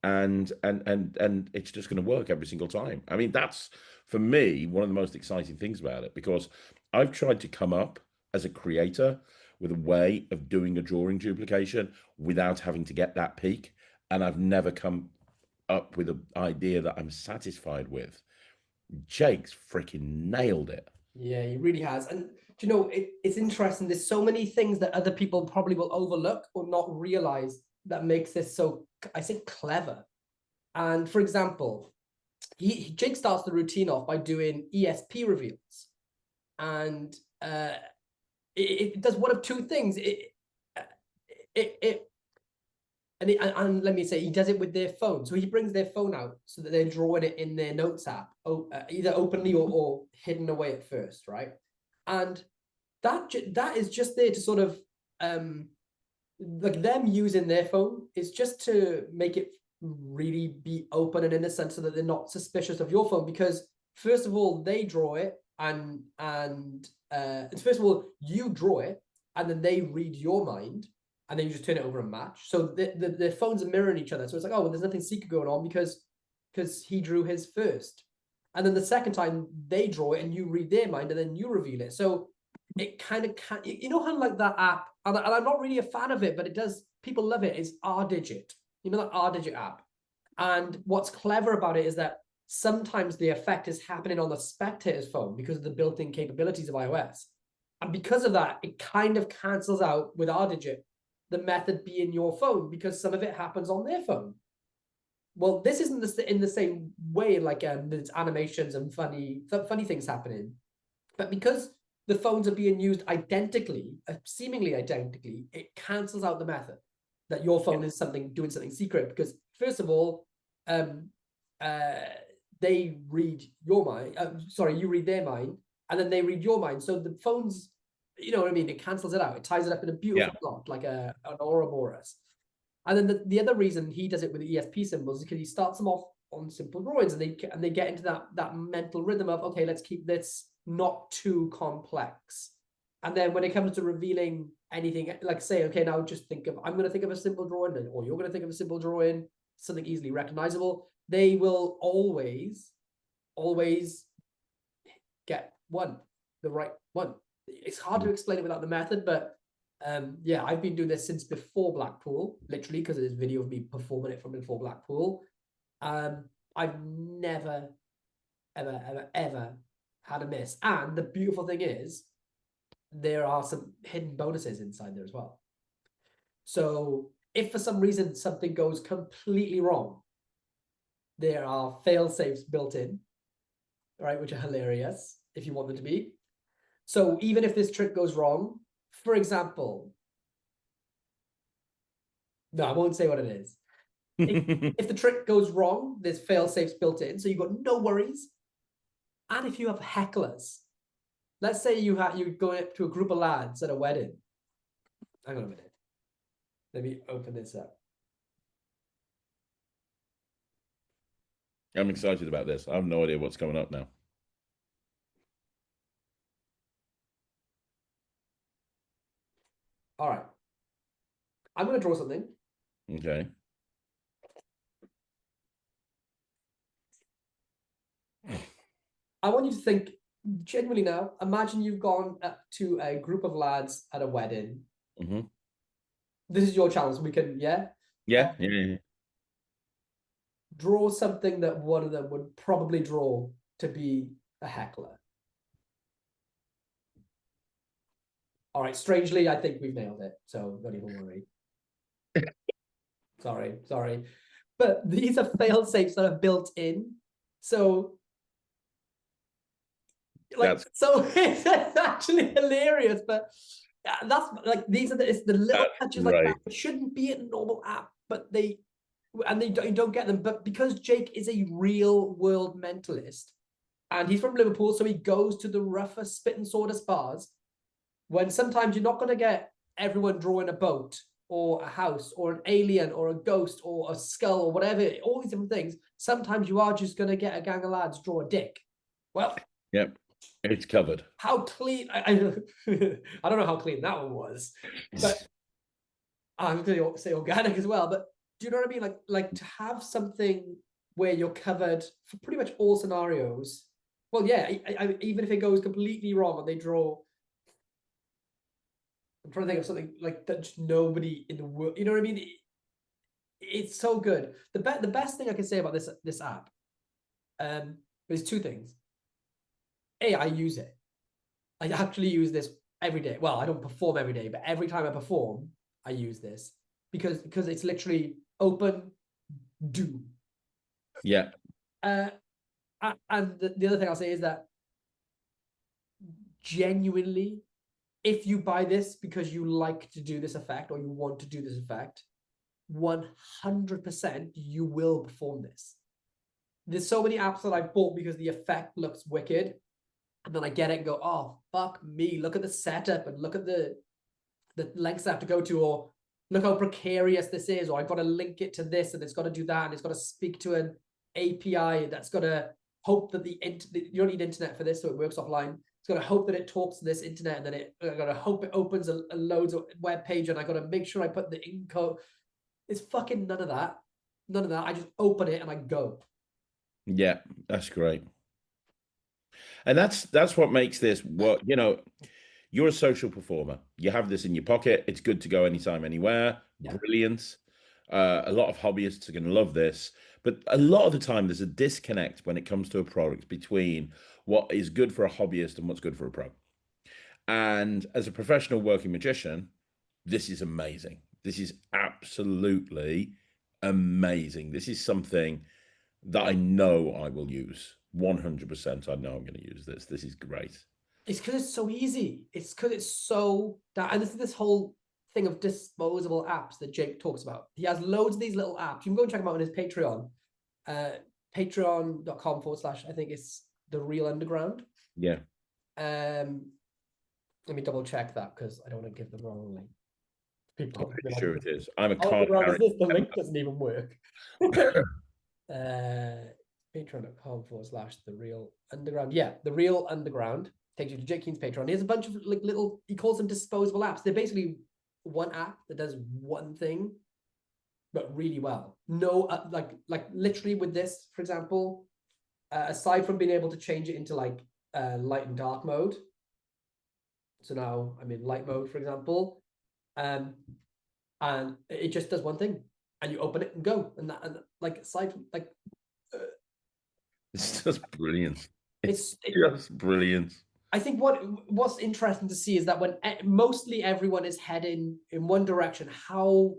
and it's just going to work every single time. I mean, that's, for me, one of the most exciting things about it, because I've tried to come up as a creator with a way of doing a drawing duplication without having to get that peak. And I've never come up with an idea that I'm satisfied with. Jake's freaking nailed it. Yeah, he really has. And do you know, it's interesting. There's so many things that other people probably will overlook or not realize that makes this so, I think, clever. And for example, Jake starts the routine off by doing ESP reveals. And it does one of two things. And let me say, he does it with their phone. So he brings their phone out so that they're drawing it in their notes app, either openly or hidden away at first, right? And that is just there to sort of, like them using their phone is just to make it really be open and innocent so that they're not suspicious of your phone. Because first of all, they draw it and first of all, you draw it and then they read your mind. And then you just turn it over and match. So the phones are mirroring each other. So it's like, oh, well, there's nothing secret going on because he drew his first. And then the second time they draw it and you read their mind and then you reveal it. So it kind of can, you know how like that app, and I'm not really a fan of it, but it does, people love it, is R-Digit. You know that R-Digit app? And what's clever about it is that sometimes the effect is happening on the spectator's phone because of the built-in capabilities of iOS. And because of that, it kind of cancels out with R-Digit the method being your phone, because some of it happens on their phone. Well, this isn't in the same way, like there's animations and funny things happening, but because the phones are being used identically, seemingly identically, it cancels out the method that your phone is doing something secret. Because first of all, they read your mind. Sorry, you read their mind, and then they read your mind. So the phones, you know what I mean? It cancels it out. It ties it up in a beautiful knot, like an Ouroboros. And then the other reason he does it with the ESP symbols is because he starts them off on simple drawings, and they get into that mental rhythm of, okay, let's keep this not too complex. And then when it comes to revealing anything, like say, okay, now just I'm going to think of a simple drawing, or you're going to think of a simple drawing, something easily recognizable. They will always get the right one. It's hard to explain it without the method, but yeah, I've been doing this since before Blackpool, literally, because there's video of me performing it from before Blackpool. I've never, ever had a miss. And the beautiful thing is, there are some hidden bonuses inside there as well. So if for some reason something goes completely wrong, there are fail safes built in, right, which are hilarious if you want them to be. So even if this trick goes wrong, for example, no, I won't say what it is. If the trick goes wrong, there's fail safes built in, so you've got no worries. And if you have hecklers, let's say you go up to a group of lads at a wedding. Hang on a minute. Let me open this up. I'm excited about this. I have no idea what's coming up now. All right. I'm going to draw something. Okay. I want you to think genuinely now. Imagine you've gone up to a group of lads at a wedding. Mm-hmm. This is your challenge. We can, yeah? Yeah. Draw something that one of them would probably draw to be a heckler. All right. Strangely, I think we've nailed it. So don't even worry. Sorry. But these are fail safes that are built in. So so it's actually hilarious, but that's like, these are the little touches like that. It shouldn't be a normal app, but you don't get them. But because Jake is a real world mentalist and he's from Liverpool, so he goes to the rougher spit and sawdust bars when sometimes you're not going to get everyone drawing a boat or a house or an alien or a ghost or a skull or whatever, all these different things. Sometimes you are just going to get a gang of lads draw a dick. Well, yep. It's covered. How clean? I don't know how clean that one was, but I'm going to say organic as well. But do you know what I mean? Like to have something where you're covered for pretty much all scenarios. Well, yeah, even if it goes completely wrong and they draw I'm trying to think of something like that just nobody in the world, you know what I mean? It's so good. The best thing I can say about this app, there's two things. A, I use it. I actually use this every day. Well, I don't perform every day, but every time I perform, I use this because it's literally open, do. Yeah. And the other thing I'll say is that genuinely, if you buy this because you like to do this effect or you want to do this effect, 100% you will perform this. There's so many apps that I bought because the effect looks wicked, and then I get it and go, oh, fuck me, look at the setup and look at the lengths I have to go to, or look how precarious this is, or I've got to link it to this and it's got to do that, and it's got to speak to an API that's got to hope that you don't need internet for this, so it works offline. It's got to hope that it talks to this internet, and then I got to hope it opens a loads of web page, and I got to make sure I put the encode. It's fucking none of that. None of that. I just open it and I go. Yeah, that's great. And that's what makes this work. You know, you're a social performer. You have this in your pocket. It's good to go anytime, anywhere. Yeah. Brilliant. A lot of hobbyists are going to love this. But a lot of the time, there's a disconnect when it comes to a product between what is good for a hobbyist and what's good for a pro. And as a professional working magician, this is amazing. This is absolutely amazing. This is something that I know I will use. 100%. I know I'm going to use this. This is great. It's because it's so easy. It's because it's so and this whole thing of disposable apps that Jake talks about. He has loads of these little apps. You can go and check them out on his Patreon. Patreon.com/ I think it's The Real Underground. Yeah. Let me double check that because I don't want to give the wrong link. People, I'm pretty sure it is. I'm a card. The link member. doesn't even work. Patreon.com/ The Real Underground. Yeah, The Real Underground takes you to Jake Keen's Patreon. He has a bunch of like little, he calls them disposable apps. They're basically one app that does one thing, but really well. No, like literally with this, for example, aside from being able to change it into like light and dark mode. So now I'm in light mode, for example, and it just does one thing, and you open it and go, and like aside from like, it's just brilliant. It's just brilliant. I think what's interesting to see is that when mostly everyone is heading in one direction, how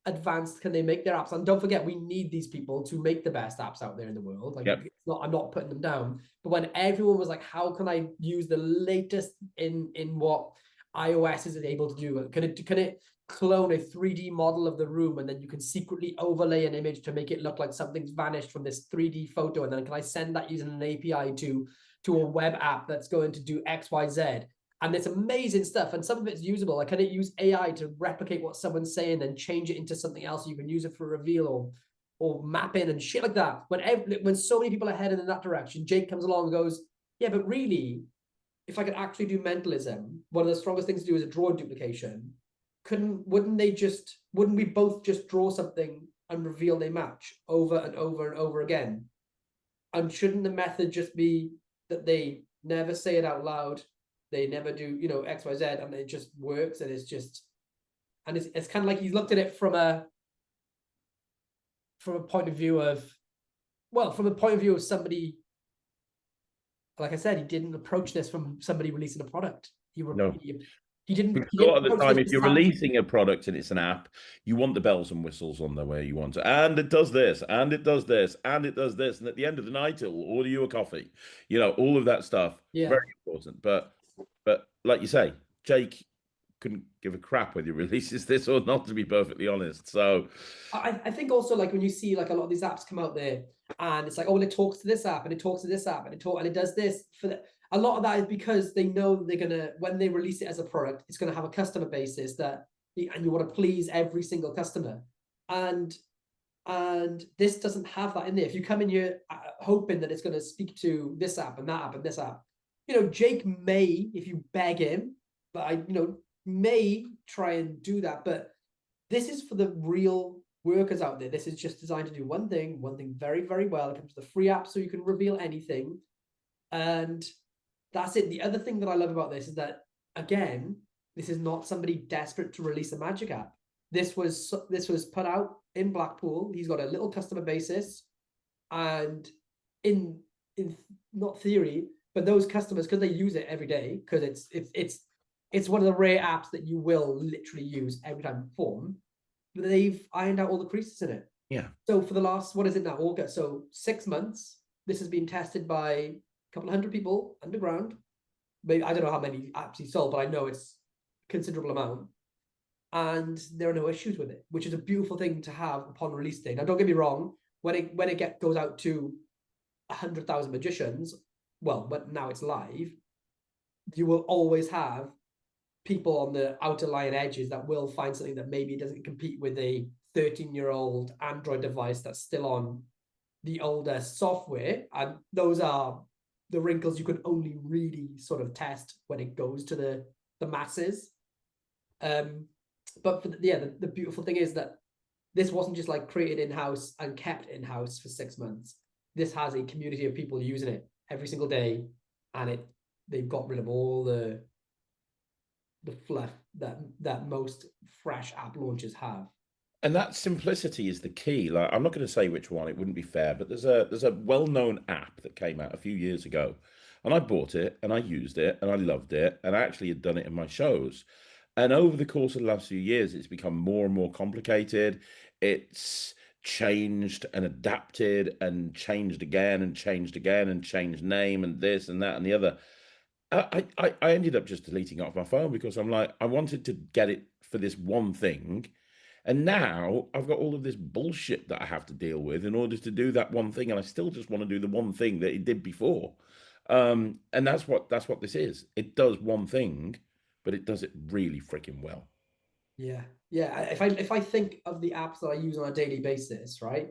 advanced can they make their apps? And don't forget, we need these people to make the best apps out there in the world. Like, yep. I'm not putting them down. But when everyone was like, how can I use the latest in what iOS is able to do? Can it clone a 3D model of the room, and then you can secretly overlay an image to make it look like something's vanished from this 3D photo? And then can I send that using an API to a web app that's going to do XYZ? And it's amazing stuff. And some of it's usable. Like, can it use AI to replicate what someone's saying and change it into something else? You can use it for reveal or mapping and shit like that. When so many people are heading in that direction, Jake comes along and goes, yeah, but really, if I could actually do mentalism, one of the strongest things to do is a draw duplication. Wouldn't we both just draw something and reveal they match over and over and over again? And shouldn't the method just be that they never say it out loud, they never do, XYZ, and it just works, and it's kind of like he's looked at it from a point of view of somebody, like I said, he didn't approach this from somebody releasing a product. He didn't. Because a lot of the time, if you're releasing a product and it's an app, you want the bells and whistles on there where you want to. And it does this, and it does this, and it does this. And at the end of the night, it will order you a coffee. All of that stuff. Yeah. Very important. But like you say, Jake couldn't give a crap whether he releases this or not, to be perfectly honest. So I think also, like, when you see like a lot of these apps come out there and it's like, oh, well, it talks to this app and it talks to this app and it does this for the. A lot of that is because they know they're gonna, when they release it as a product, it's gonna have a customer basis and you want to please every single customer, and this doesn't have that in there. If you come in here hoping that it's going to speak to this app and that app and this app, Jake may, if you beg him, but may try and do that. But this is for the real workers out there. This is just designed to do one thing very, very well. It comes with a free app, so you can reveal anything, and that's it. The other thing that I love about this is that, again, This is not somebody desperate to release a magic app. This was put out in Blackpool. He's got a little customer basis, and in not theory, but those customers, because they use it every day, because it's one of the rare apps that you will literally use every time you perform. They've ironed out all the creases in it. Yeah. So for the last, what is it now, August? So 6 months, this has been tested by a couple of hundred people underground. Maybe, I don't know how many apps he sold, but I know it's a considerable amount. And there are no issues with it, which is a beautiful thing to have upon release day. Now, don't get me wrong, when it goes out to 100,000 magicians, well, but now it's live, you will always have people on the outer line edges that will find something that maybe doesn't compete with a 13-year-old Android device that's still on the older software. And those are the wrinkles you can only really sort of test when it goes to the masses. But the beautiful thing is that this wasn't just like created in-house and kept in-house for 6 months. This has a community of people using it every single day, and they've got rid of all the fluff that most fresh app launches have. And that simplicity is the key. Like, I'm not going to say which one, it wouldn't be fair, but there's a well-known app that came out a few years ago, and I bought it and I used it and I loved it, and I actually had done it in my shows. And over the course of the last few years, it's become more and more complicated. It's changed and adapted and changed again and changed again and changed name and this and that and the other. I ended up just deleting it off my phone because I'm like, I wanted to get it for this one thing. And now I've got all of this bullshit that I have to deal with in order to do that one thing. And I still just want to do the one thing that it did before. And that's what this is. It does one thing, but it does it really freaking well. Yeah. If I think of the apps that I use on a daily basis, right?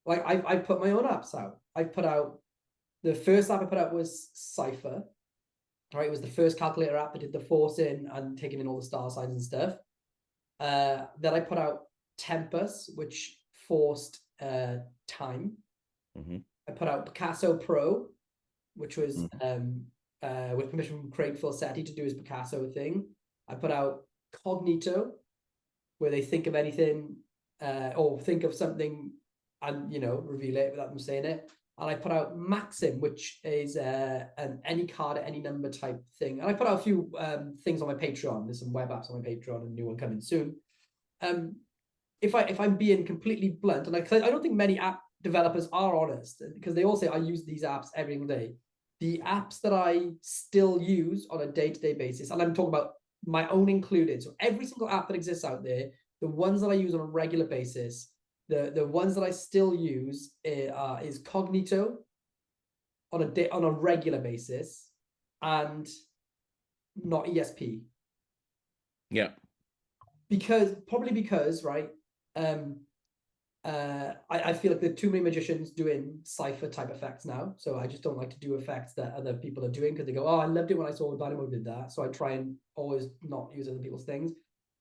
Like I've put my own apps out. The first app I put out was Cypher. Right, it was the first calculator app that did the forcing and taking in all the star signs and stuff. Then I put out Tempus, which forced time. Mm-hmm. I put out Picasso Pro, which was with permission from Craig Filsetti to do his Picasso thing. I put out Cognito, where they think of anything or think of something and reveal it without them saying it. And I put out Maxim, which is an any card at any number type thing. And I put out a few things on my Patreon. There's some web apps on my Patreon and a new one coming soon. If I'm being completely blunt, and I don't think many app developers are honest, because they all say I use these apps every single day. The apps that I still use on a day-to-day basis, and I'm talking about my own included, so every single app that exists out there, the ones that I use on a regular basis, the ones that I still use is Cognito on a regular basis, and Not ESP. Yeah. Because right. I feel like there are too many magicians doing cipher type effects now, so I just don't like to do effects that other people are doing because they go, oh, I loved it when I saw Dynamo did that, so I try and always not use other people's things.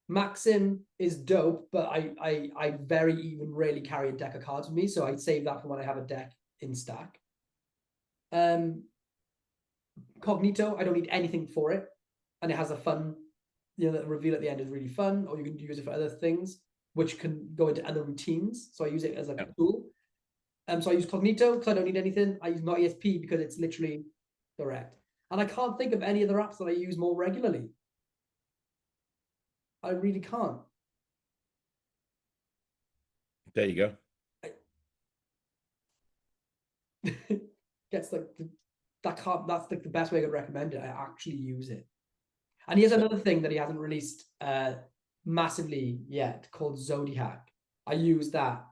Maxim is dope, but I very even rarely carry a deck of cards with me, so I save that for when I have a deck in stack. Cognito, I don't need anything for it, and it has a fun, the reveal at the end is really fun, or you can use it for other things, which can go into other routines. So I use it as like a tool. So I use Cognito because I don't need anything. I use Not ESP because it's literally direct, and I can't think of any other apps that I use more regularly. I really can't. There you go. Gets like that's like the best way I could recommend it. I actually use it. And he has another thing that he hasn't released massively yet called Zodiac. I use that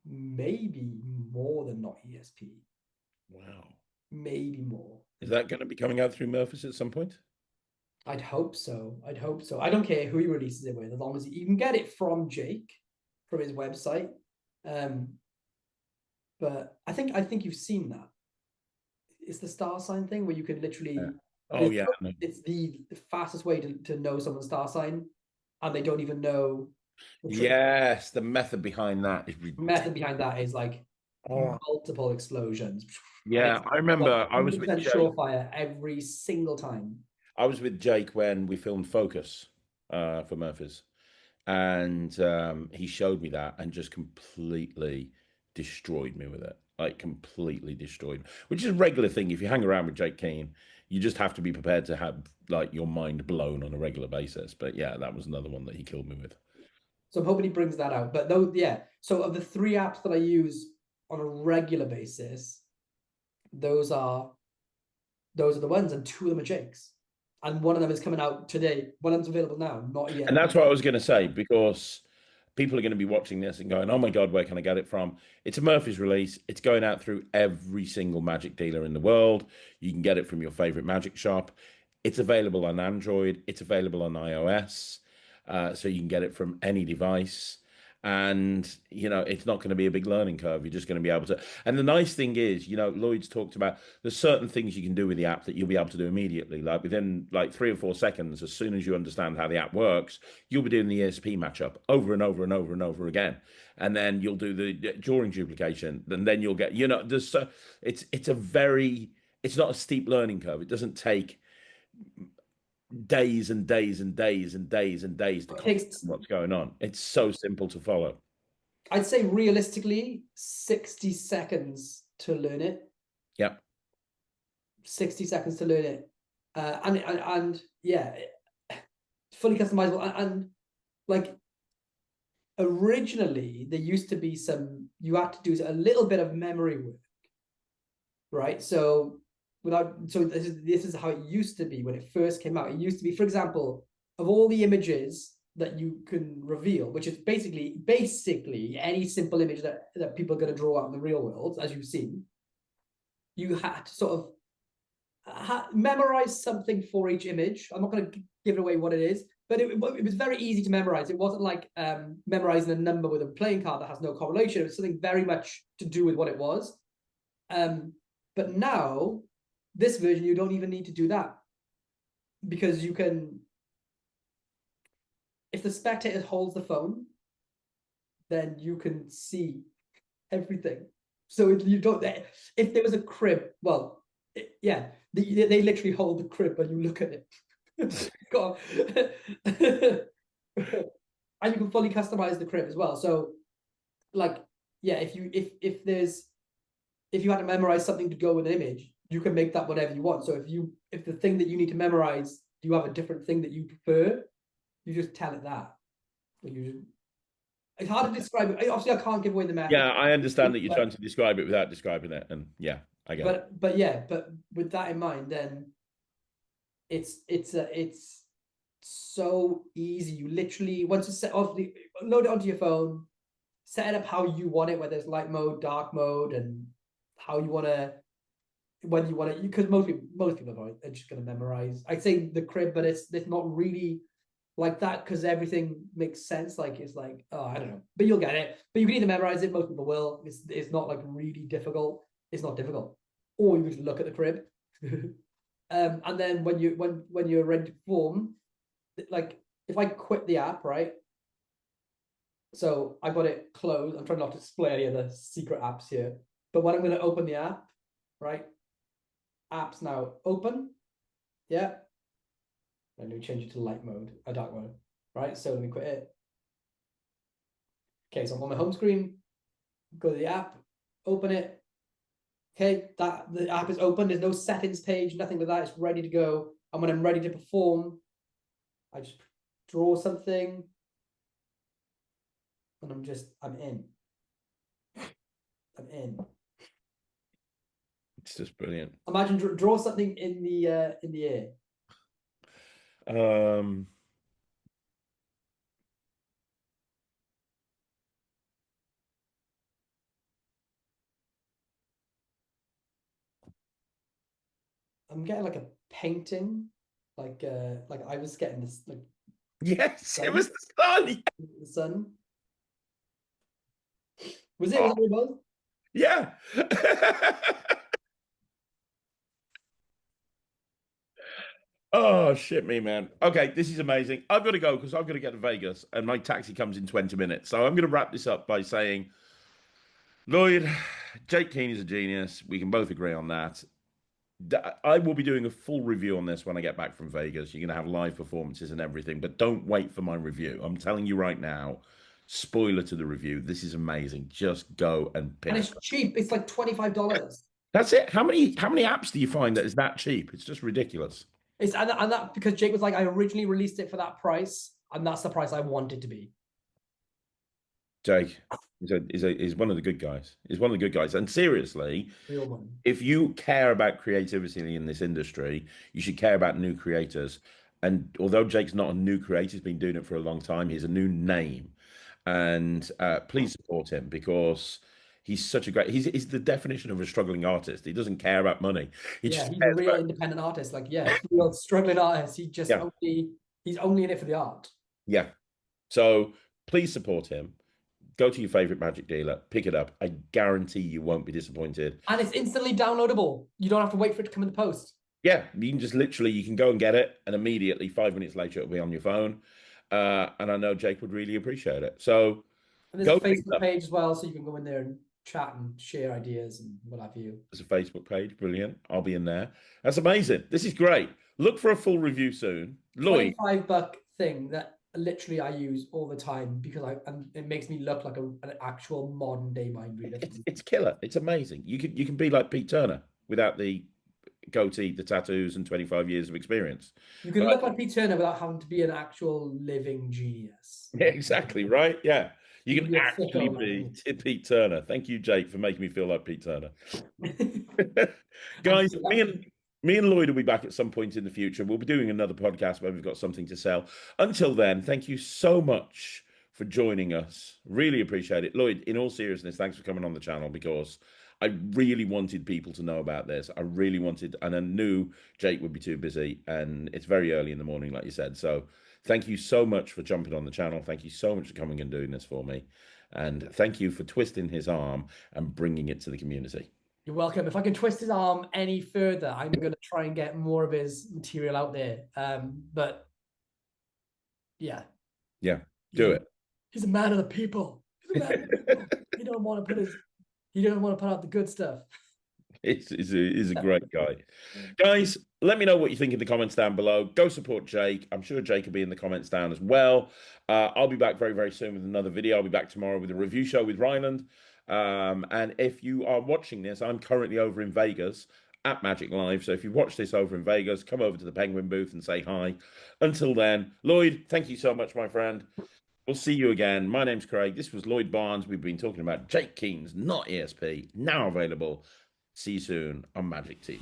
maybe more than Not ESP. Wow. Maybe more. Is that going to be coming out through Murphys at some point? I'd hope so. I don't care who he releases it with, as long as you can get it from Jake, from his website. But I think you've seen that. It's the star sign thing where you can literally. Yeah. Oh yeah. It's the fastest way to know someone's star sign, and they don't even know. Yes, the method behind that is ridiculous. The method behind that is like multiple explosions. Yeah, I remember I was with Jake. Surefire every single time. I was with Jake when we filmed Focus for Murphy's, and he showed me that and just completely destroyed me with it. Like completely destroyed, which is a regular thing. If you hang around with Jake Keane, you just have to be prepared to have like your mind blown on a regular basis. But yeah, that was another one that he killed me with. So I'm hoping he brings that out. But though, yeah. So of the 3 apps that I use on a regular basis, those are the ones, and 2 of them are Jake's. And one of them is coming out today. One of them's available now, not yet. And that's what I was going to say, because people are going to be watching this and going, oh my God, where can I get it from? It's a Murphy's release. It's going out through every single Magic dealer in the world. You can get it from your favorite Magic shop. It's available on Android. It's available on iOS. So you can get it from any device. And, you know, it's not going to be a big learning curve. You're just going to be able to. And the nice thing is, you know, Lloyd's talked about there's certain things you can do with the app that you'll be able to do immediately. Like within like 3 or 4 seconds, as soon as you understand how the app works, you'll be doing the ESP matchup over and over and over and over again. And then you'll do the drawing duplication. And then you'll get, you know, there's it's not a steep learning curve. It doesn't take days and days and days and days and days to comprehend what's going on. It's so simple to follow. I'd say realistically 60 seconds to learn it. Yeah. 60 seconds to learn it. And yeah, fully customizable. And like originally there used to be you had to do a little bit of memory work, right? So this is how it used to be when it first came out. It used to be, for example, of all the images that you can reveal, which is basically any simple image that people are going to draw out in the real world, as you've seen, you had to sort of memorize something for each image. I'm not going to give away what it is, but it was very easy to memorize. It wasn't like memorizing a number with a playing card that has no correlation. It was something very much to do with what it was. But now, this version, you don't even need to do that, because you can, if the spectator holds the phone, then you can see everything. So you don't, if there was a crib, well, yeah, they literally hold the crib and you look at it. God. And you can fully customize the crib as well. So like, yeah, if you had to memorize something to go with an image, you can make that whatever you want. So if the thing that you need to memorize, you have a different thing that you prefer, you just tell it that. It's hard to describe it. Obviously, I can't give away the method. Yeah, I understand that you're trying to describe it without describing it, and yeah, I get it. But with that in mind, then it's so easy. You literally, once you load it onto your phone, set it up how you want it, whether it's light mode, dark mode, and how you want to, whether you want it, because most people are just going to memorize. I'd say the crib, but it's not really like that, because everything makes sense. Like it's like, oh, I don't know, but you'll get it. But you can either memorize it. Most people will. It's not like really difficult. It's not difficult. Or you can just look at the crib, and then when you're ready to perform, like if I quit the app, right? So I got it closed. I'm trying not to display any of the secret apps here. But when I'm going to open the app, right? App's now open. Yeah. Let me change it to light mode, dark mode. Right. So let me quit it. Okay. So I'm on my home screen. Go to the app. Open it. Okay. The app is open. There's no settings page. Nothing like that. It's ready to go. And when I'm ready to perform, I just draw something. And I'm in. I'm in. It's just brilliant. Imagine draw something in the air. I'm getting like a painting, like I was getting this like. Yes, sun. it was the sun. The sun. Was it? Was it what it was? Yeah. Oh, shit me, man. Okay, this is amazing. I've got to go because I've got to get to Vegas and my taxi comes in 20 minutes. So I'm going to wrap this up by saying, Lloyd, Jake Keane is a genius. We can both agree on that. I will be doing a full review on this when I get back from Vegas. You're going to have live performances and everything, but don't wait for my review. I'm telling you right now, spoiler to the review. This is amazing. Just go and pick And it it's up. cheap. It's like $25. That's it. How many apps do you find that is that cheap? It's just ridiculous. It's and that because Jake was like, I originally released it for that price, and that's the price I want it to be. Jake is one of the good guys. He's one of the good guys. And seriously, Real money. if you care about creativity in this industry, you should care about new creators. And although Jake's not a new creator, he's been doing it for a long time. He's a new name, and please support him because he's such a great. He's the definition of a struggling artist. He doesn't care about money. He's a real independent artist. Like, yeah, real struggling artist. He just he's only in it for the art. Yeah. So please support him. Go to your favorite magic dealer, pick it up. I guarantee you won't be disappointed. And it's instantly downloadable. You don't have to wait for it to come in the post. Yeah, you can just you can go and get it, and immediately 5 minutes later it'll be on your phone. And I know Jake would really appreciate it. So and there's a Facebook page as well, so you can go in there and chat and share ideas and what have you. There's a Facebook page, brilliant. I'll be in there. That's amazing. This is great. Look for a full review soon. Lloyd, $25 thing that literally I use all the time because it makes me look like an actual modern day mind reader. It's killer. It's amazing. You can be like Pete Turner without the goatee, the tattoos, and 25 years of experience. You can look like Pete Turner without having to be an actual living genius. Yeah, exactly, right? Yeah. You can actually be Pete Turner. Thank you, Jake, for making me feel like Pete Turner. Guys, me and Lloyd will be back at some point in the future. We'll be doing another podcast where we've got something to sell. Until then, thank you so much for joining us. Really appreciate it. Lloyd, in all seriousness, thanks for coming on the channel because I really wanted people to know about this. I really wanted, and I knew Jake would be too busy, and it's very early in the morning, like you said. So thank you so much for jumping on the channel. Thank you so much for coming and doing this for me. And thank you for twisting his arm and bringing it to the community. You're welcome. If I can twist his arm any further, I'm going to try and get more of his material out there. But yeah. Yeah, do it. He's a man of the people. He's a man of the people. He don't want to put out the good stuff. He's a great guy. Guys, let me know what you think in the comments down below. Go support Jake. I'm sure Jake will be in the comments down as well. I'll be back very, very soon with another video. I'll be back tomorrow with a review show with Ryland. And if you are watching this, I'm currently over in Vegas at Magic Live. So if you watch this over in Vegas, come over to the Penguin booth and say hi. Until then, Lloyd, thank you so much, my friend. We'll see you again. My name's Craig. This was Lloyd Barnes. We've been talking about Jake Keen's Not ESP, now available. See you soon on Magic TV.